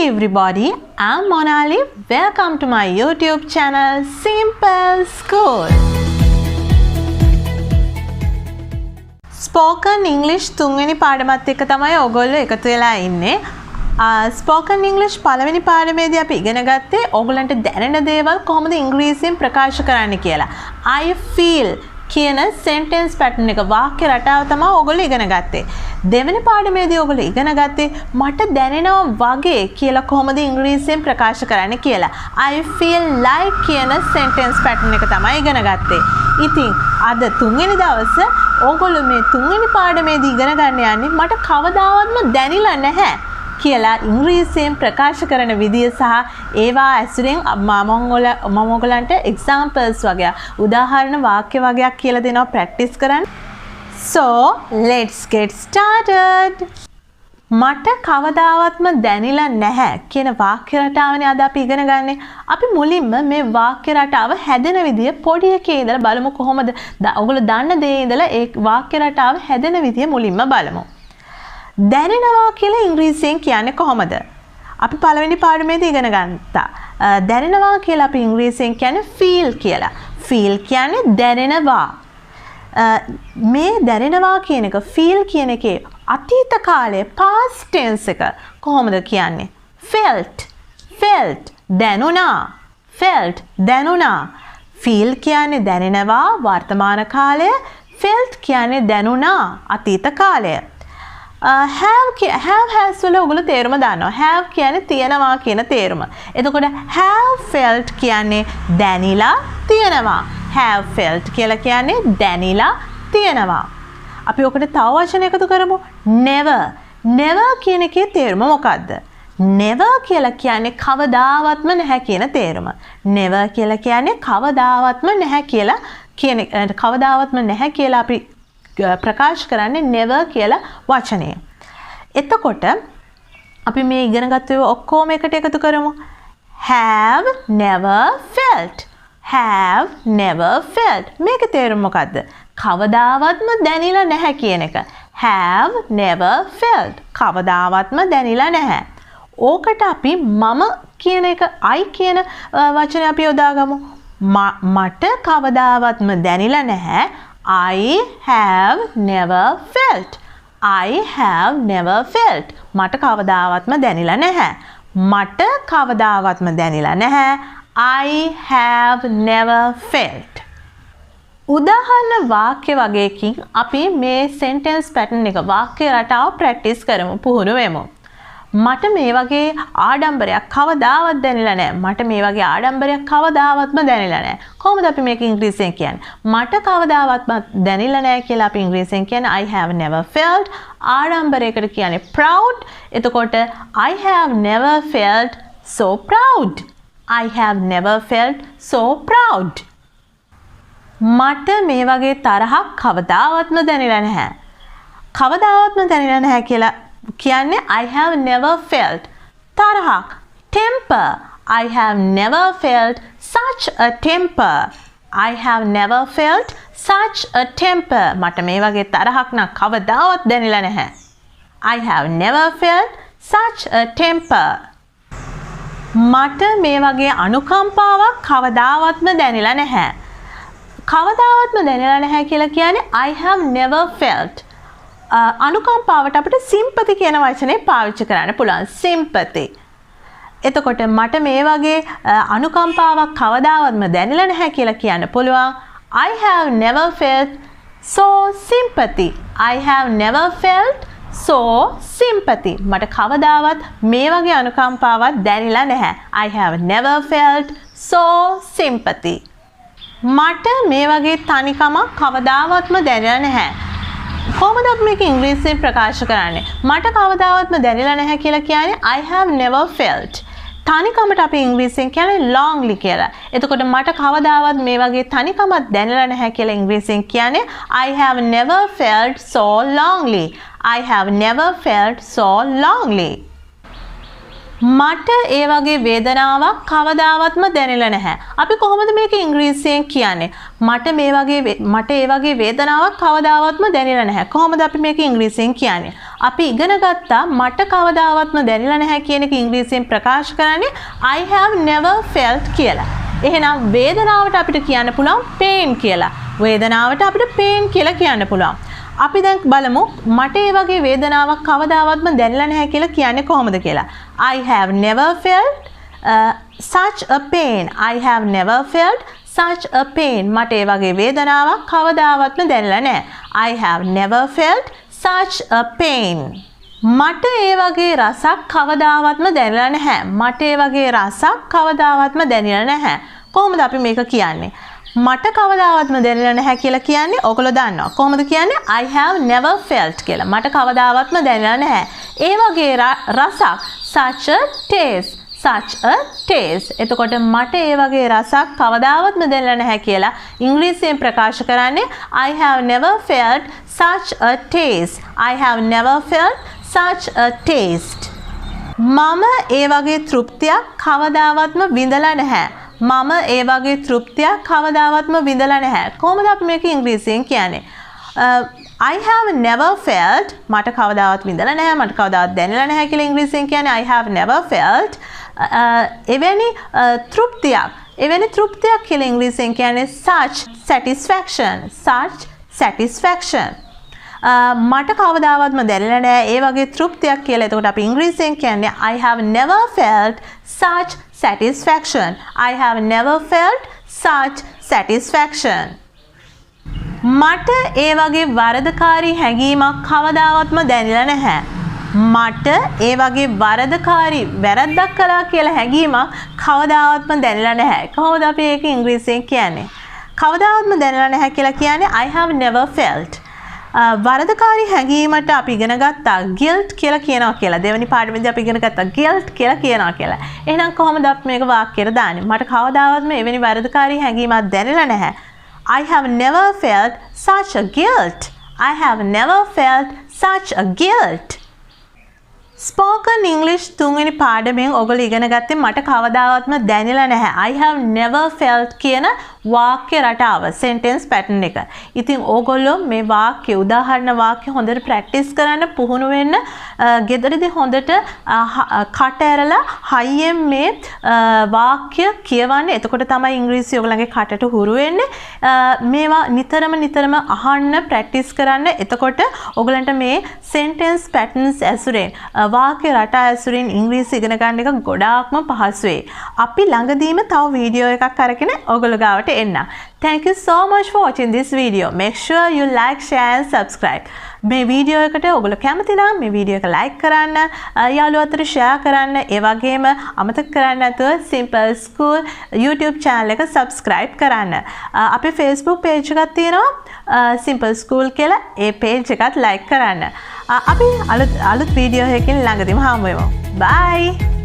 everybody, I'm Monali. Welcome to my YouTube channel Simple School. Spoken English තුන්වෙනි පාඩමත් එක්ක තමයි ඔයගොල්ලෝ එකතු වෙලා ඉන්නේ. Spoken English පළවෙනි පාඩමේදී අපි ඉගෙන ගත්තේ ඔයගොල්ලන්ට දැනෙන දේවල් කොහොමද ඉංග්‍රීසියෙන් ප්‍රකාශ කරන්න කියලා. I feel කියන sentence pattern එක වාක්‍ය රටාව තමයි ඔයගොල්ලෝ ඉගෙන ගත්තේ. දෙවෙනි පාඩමේදී ඔයගොල්ලෝ ඉගෙන ගත්තේ මට දැනෙනවා වගේ කියලා කොහොමද ඉංග්‍රීසියෙන් ප්‍රකාශ කරන්න කියලා. I feel like කියන sentence pattern එක තමයි ඉගෙන ගත්තේ. ඉතින් අද තුන්වෙනි දවසේ ඔයගොල්ලෝ මේ තුන්වෙනි පාඩමේදී ඉගෙන ගන්න යන්නේ මට කවදාවත්ම දැනිලා නැහැ කියලා ඉංග්‍රීසියෙන් ප්‍රකාශ කරන විදිය සහ ඒවා ඇසුරෙන් මම ඔයගලන්ට examples වගේ උදාහරණ වාක්‍ය වගේක් කියලා දෙනවා ප්‍රැක්ටිස් කරන්න. So let's get started. මට කවදාවත්ම දැනිලා නැහැ කියන වාක්‍ය රටාවනේ අද අපි ඉගෙන ගන්නේ. අපි මුලින්ම මේ වාක්‍ය රටාව හැදෙන විදිය පොඩි එකේ ඉඳලා බලමු කොහොමද ඔයගොල්ලෝ දන්න දේ ඉඳලා ඒ වාක්‍ය රටාව හැදෙන විදිය මුලින්ම බලමු. දැනෙනවා කියලා ඉංග්‍රීසියෙන් කියන්නේ කොහොමද? අපි පළවෙනි පාඩමේදී ඉගෙන ගත්තා. දැනෙනවා කියලා අපි ඉංග්‍රීසියෙන් කියන්නේ feel කියලා. feel කියන්නේ දැනෙනවා. මේ දැනෙනවා කියන එක feel කියන එකේ අතීත කාලයේ past tense එක කොහොමද කියන්නේ? felt දැනුණා. දැනුණා. feel කියන්නේ දැනෙනවා වර්තමාන කාලය. felt කියන්නේ දැනුණා අතීත කාලය. have has වල ඔයගොල්ලෝ තේරුම දන්නවා. have කියන්නේ තියනවා කියන තේරුම. එතකොට have felt කියන්නේ දැනිලා තියනවා. have felt කියලා කියන්නේ දැනිලා තියනවා. අපි ඔකට තව වචන එකතු කරමු. never කියන එකේ තේරුම මොකද්ද? never කියලා කියන්නේ කවදාවත්ම නැහැ කියන තේරුම. never කියලා කියන්නේ කවදාවත්ම නැහැ කියලා කියන කවදාවත්ම නැහැ කියලා අපි ප්‍රකාශ කරන්නේ never කියලා වචනය. එතකොට අපි මේ ඉගෙන ගත්ත ඒවා ඔක්කොම එකට එකතු කරමු. have never felt. මේකේ තේරුම මොකද්ද? කවදාවත්ම දැනිලා නැහැ කියන එක. have never felt. කවදාවත්ම දැනිලා නැහැ. ඕකට අපි මම කියන එක I කියන වචනේ අපි යොදාගමු. මට කවදාවත්ම දැනිලා නැහැ. I have never felt. මට කවදාවත්ම දැනිලා නැහැ. I have never felt. උදාහරණ වාක්‍ය වගේකින් අපි මේ sentence pattern එක වාක්‍ය රටාව ප්‍රැක්ටිස් කරමු, පුහුණු වෙමු. මට මේ වගේ ආඩම්බරයක් කවදාවත් දැනෙලා නැහැ. මට මේ වගේ ආඩම්බරයක් කවදාවත්ම දැනෙලා නැහැ. කොහොමද අපි මේක ඉංග්‍රීසියෙන් කියන්නේ? මට කවදාවත්ම දැනෙලා නැහැ කියලා අපි ඉංග්‍රීසියෙන් කියන්නේ I have never felt. ආඩම්බරයකට කියන්නේ proud. එතකොට I have never felt so proud. මට මේ වගේ තරහක් කවදාවත්ම දැනෙලා නැහැ. කවදාවත්ම දැනෙලා නැහැ කියලා කියන්නේ I have never felt තරහක්. temper. I have never felt such a temper. මට මේ වගේ තරහක් නම් කවදාවත් දැනෙලා නැහැ. I have never felt such a temper. මට මේ වගේ අනුකම්පාවක් කවදාවත්ම දැනෙලා නැහැ. කවදාවත්ම දැනෙලා නැහැ කියලා කියන්නේ I have never felt. අනුකම්පාවට අපිට sympathy කියන වචනේ පාවිච්චි කරන්න පුළුවන්. sympathy. එතකොට මට මේ වගේ අනුකම්පාවක් කවදාවත්ම දැනෙලා නැහැ කියලා කියන්න පුළුවන්. I have never felt so sympathy. මට කවදාවත් මේ වගේ අනුකම්පාවක් දැනෙලා නැහැ. I have never felt so sympathy. මට මේ වගේ තනිකමක් කවදාවත්ම දැනෙලා නැහැ. කොහොමද අපි මේක ඉංග්‍රීසියෙන් ප්‍රකාශ කරන්නේ? මට කවදාවත්ම දැනෙලා නැහැ කියලා කියන්නේ I have never felt. තනිකමට අපි ඉංග්‍රීසියෙන් කියන්නේ lonely කියලා. එතකොට මට කවදාවත් මේ වගේ තනිකමක් දැනෙලා නැහැ කියලා ඉංග්‍රීසියෙන් කියන්නේ I have never felt so lonely. මට ඒ වගේ වේදනාවක් කවදාවත්ම දැනෙලා නැහැ. අපි කොහොමද මේක ඉංග්‍රීසියෙන් කියන්නේ? මට ඒ වගේ වේදනාවක් කවදාවත්ම දැනෙලා නැහැ. කොහොමද අපි මේක ඉංග්‍රීසියෙන් කියන්නේ? අපි ඉගෙන ගත්තා මට කවදාවත්ම දැනෙලා නැහැ කියන එක ඉංග්‍රීසියෙන් ප්‍රකාශ කරන්නේ I have never felt කියලා. එහෙනම් වේදනාවට අපිට කියන්න පුළුවන් pain කියලා. වේදනාවට අපිට pain කියලා කියන්න පුළුවන්. අපි දැන් බලමු මට ඒ වගේ වේදනාවක් කවදාවත්ම දැනෙලා නැහැ කියලා කියන්නේ කොහොමද කියලා. I have never felt such a pain. I have never felt such a pain. මට ඒ වගේ වේදනාවක් කවදාවත්ම දැනෙලා නැහැ. I have never felt such a pain. මට ඒ වගේ රසක් කවදාවත්ම දැනෙලා නැහැ. මට ඒ වගේ රසක් කවදාවත්ම දැනෙලා නැහැ. කොහොමද අපි මේක කියන්නේ? මට කවදාවත්ම දැනෙලා නැහැ කියලා කියන්නේ ඔයගොල්ලෝ දන්නවා. කොහොමද කියන්නේ? I have never felt කියලා. මට කවදාවත්ම දැනෙලා නැහැ. ඒ වගේ රසක් such a taste. such a taste. එතකොට මට ඒ වගේ රසක් කවදාවත්ම දැනෙලා නැහැ කියලා ඉංග්‍රීසියෙන් ප්‍රකාශ කරන්නේ I have never felt such a taste. I have never felt such a taste. මම ඒ වගේ තෘප්තියක් කවදාවත්ම විඳලා නැහැ. මම ඒ වගේ තෘප්තියක් කවදාවත්ම විඳලා නැහැ. කොහොමද අපි මේක ඉංග්‍රීසියෙන් කියන්නේ? I have never felt මට කවදාවත් විඳලා නැහැ. මට කවදාවත් දැනෙලා නැහැ කියලා ඉංග්‍රීසියෙන් කියන්නේ I have never felt එවැනි තෘප්තියක් කියලා ඉංග්‍රීසියෙන් කියන්නේ such satisfaction. such satisfaction. මට කවදාවත්ම දැනෙලා නැහැ ඒ වගේ තෘප්තියක් කියලා. එතකොට අපි ඉංග්‍රීසියෙන් කියන්නේ I have never felt such satisfaction. I have never felt such satisfaction. මට ඒ වගේ වරදකාරී හැඟීමක් කවදාවත්ම දැනෙලා නැහැ. මට ඒ වගේ වරදකාරී වැරද්දක් කළා කියලා හැඟීමක් කවදාවත්ම දැනෙලා නැහැ. කොහොමද අපි ඒක ඉංග්‍රීසියෙන් කියන්නේ? කවදාවත්ම දැනෙලා නැහැ කියලා කියන්නේ I have never felt. වරදකාරී හැඟීමට අපි ඉගෙන ගත්තා guilt කියලා කියනවා කියලා. දෙවෙනි පාඩමේදී අපි ඉගෙන ගත්තා guilt කියලා කියනවා කියලා. එහෙනම් කොහොමද අපි මේක වාක්‍යයට දාන්නේ? මට කවදාවත්ම එවැනි වරදකාරී හැඟීමක් දැනෙලා නැහැ. I have never felt such a guilt. I have never felt such a guilt. Spoken English තුන්වෙනි පාඩමෙන් ඔයගොල්ලෝ ඉගෙන ගත්තේ මට කවදාවත්ම දැනෙලා නැහැ. I have never felt කියන වාක්‍ය රටාව sentence pattern එක. ඉතින් ඕගොල්ලෝ මේ වාක්‍ය උදාහරණ වාක්‍ය හොඳට ප්‍රැක්ටිස් කරන්න පුහුණු වෙන්න ගෙදරදී හොඳට කට ඇරලා හයියෙන් මේ වාක්‍ය කියවන්න. එතකොට තමයි ඉංග්‍රීසි ඔයගලගේ කටට හුරු වෙන්නේ. මේවා නිතරම අහන්න ප්‍රැක්ටිස් කරන්න. එතකොට ඔයගලන්ට මේ sentence patterns ඇසුරෙන් වාක්‍ය රටා ඇසුරින් ඉංග්‍රීසි ඉගෙන ගන්න එක ගොඩාක්ම පහසු වෙයි. අපි ළඟදීම තව වීඩියෝ එකක් අරගෙන ඔයගොල්ලෝ ගාවට එන්න. Thank you so much for watching this video. Make sure you like, share and subscribe. මේ වීඩියෝ එකට ඔයගොල්ලෝ කැමති නම් මේ වීඩියෝ එක like කරන්න, යාළුවෝ අතර share කරන්න, ඒ වගේම අමතක කරන්න නැතුව Simple School YouTube channel එක subscribe කරන්න. අපේ Facebook page එකක් තියෙනවා Simple School කියලා. ඒ page එකත් like කරන්න. අපි අලුත් වීඩියෝ එකකින් ළඟදීම හමු වෙමු. Bye.